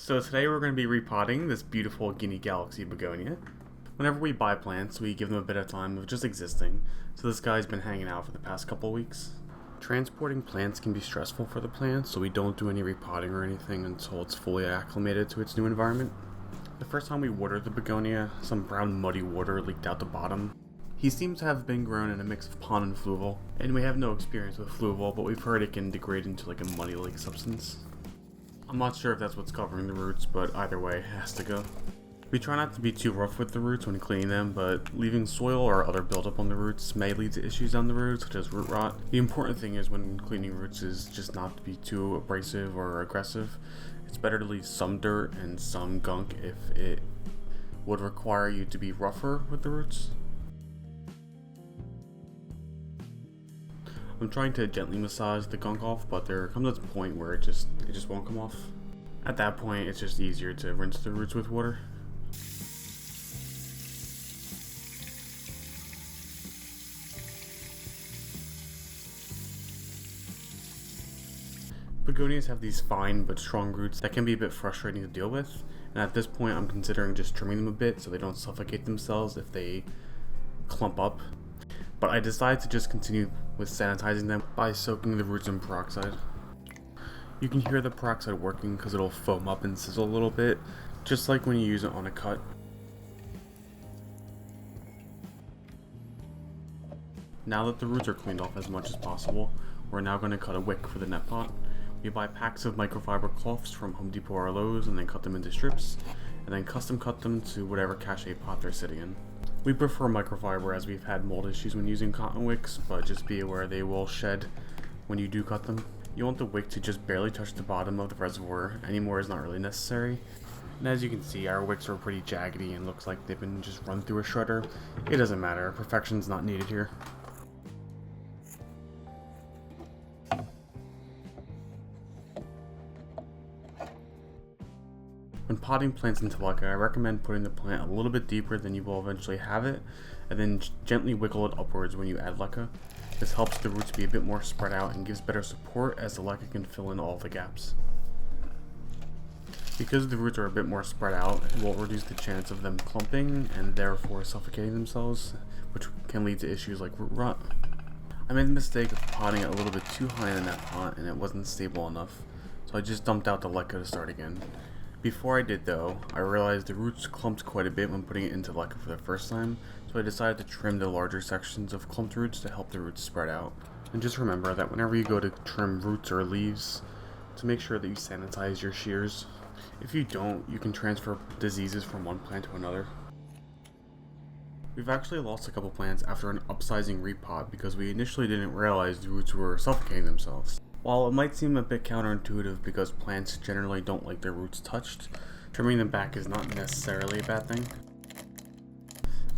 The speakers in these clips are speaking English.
So today we're going to be repotting this beautiful Ginny Galaxy Begonia. Whenever we buy plants, we give them a bit of time of just existing, so this guy's been hanging out for the past couple weeks. Transporting plants can be stressful for the plants, so we don't do any repotting or anything until it's fully acclimated to its new environment. The first time we watered the begonia, some brown muddy water leaked out the bottom. He seems to have been grown in a mix of pon and fluval, and we have no experience with fluval, but we've heard it can degrade into like a muddy-like substance. I'm not sure if that's what's covering the roots, but either way, it has to go. We try not to be too rough with the roots when cleaning them, but leaving soil or other buildup on the roots may lead to issues down the road, such as root rot. The important thing is when cleaning roots is just not to be too abrasive or aggressive. It's better to leave some dirt and some gunk if it would require you to be rougher with the roots. I'm trying to gently massage the gunk off, but there comes a point where it just won't come off. At that point, it's just easier to rinse the roots with water. Begonias have these fine but strong roots that can be a bit frustrating to deal with, and at this point I'm considering just trimming them a bit so they don't suffocate themselves if they clump up. But I decided to just continue with sanitizing them by soaking the roots in peroxide. You can hear the peroxide working because it'll foam up and sizzle a little bit, just like when you use it on a cut. Now that the roots are cleaned off as much as possible, we're now going to cut a wick for the net pot. We buy packs of microfiber cloths from Home Depot or Lowe's and then cut them into strips, and then custom cut them to whatever cachet pot they're sitting in. We prefer microfiber as we've had mold issues when using cotton wicks, but just be aware they will shed when you do cut them. You want the wick to just barely touch the bottom of the reservoir, any more is not really necessary. And as you can see, our wicks are pretty jaggedy and looks like they've been just run through a shredder. It doesn't matter, perfection's not needed here. When potting plants into Leca, I recommend putting the plant a little bit deeper than you will eventually have it, and then gently wiggle it upwards when you add Leca. This helps the roots be a bit more spread out and gives better support as the Leca can fill in all the gaps. Because the roots are a bit more spread out, it will reduce the chance of them clumping and therefore suffocating themselves, which can lead to issues like root rot. I made the mistake of potting it a little bit too high in that pot and it wasn't stable enough, so I just dumped out the Leca to start again. Before I did though, I realized the roots clumped quite a bit when putting it into Leca for the first time, so I decided to trim the larger sections of clumped roots to help the roots spread out. And just remember that whenever you go to trim roots or leaves, to make sure that you sanitize your shears. If you don't, you can transfer diseases from one plant to another. We've actually lost a couple plants after an upsizing repot because we initially didn't realize the roots were suffocating themselves. While it might seem a bit counterintuitive because plants generally don't like their roots touched, trimming them back is not necessarily a bad thing.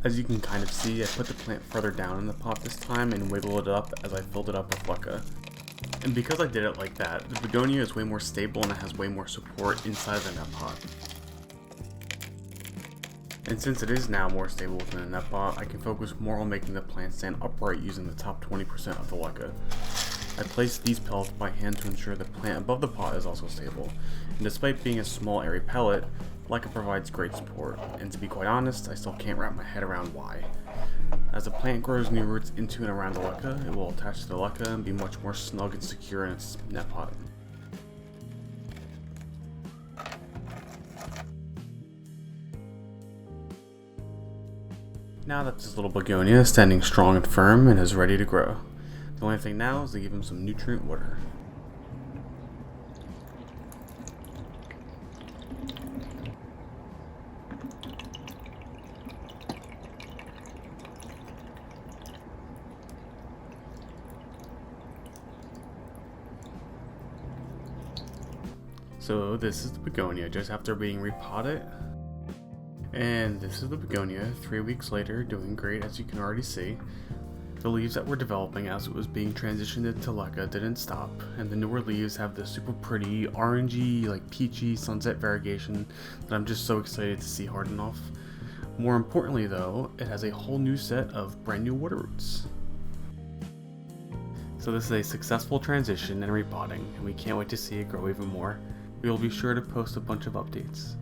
As you can kind of see, I put the plant further down in the pot this time and wiggled it up as I filled it up with Leca. And because I did it like that, the begonia is way more stable and it has way more support inside the net pot. And since it is now more stable within the net pot, I can focus more on making the plant stand upright using the top 20% of the Leca. I placed these pellets by hand to ensure the plant above the pot is also stable, and despite being a small airy pellet, Leca provides great support, and to be quite honest, I still can't wrap my head around why. As the plant grows new roots into and around the Leca, it will attach to the Leca and be much more snug and secure in its net pot. Now that this little begonia is standing strong and firm and is ready to grow, the only thing now is to give him some nutrient water. So this is the begonia just after being repotted. And this is the begonia 3 weeks later, doing great as you can already see. The leaves that were developing as it was being transitioned into Leca didn't stop, and the newer leaves have this super pretty orangey, like peachy sunset variegation that I'm just so excited to see harden off. More importantly though, it has a whole new set of brand new water roots. So this is a successful transition and repotting, and we can't wait to see it grow even more. We will be sure to post a bunch of updates.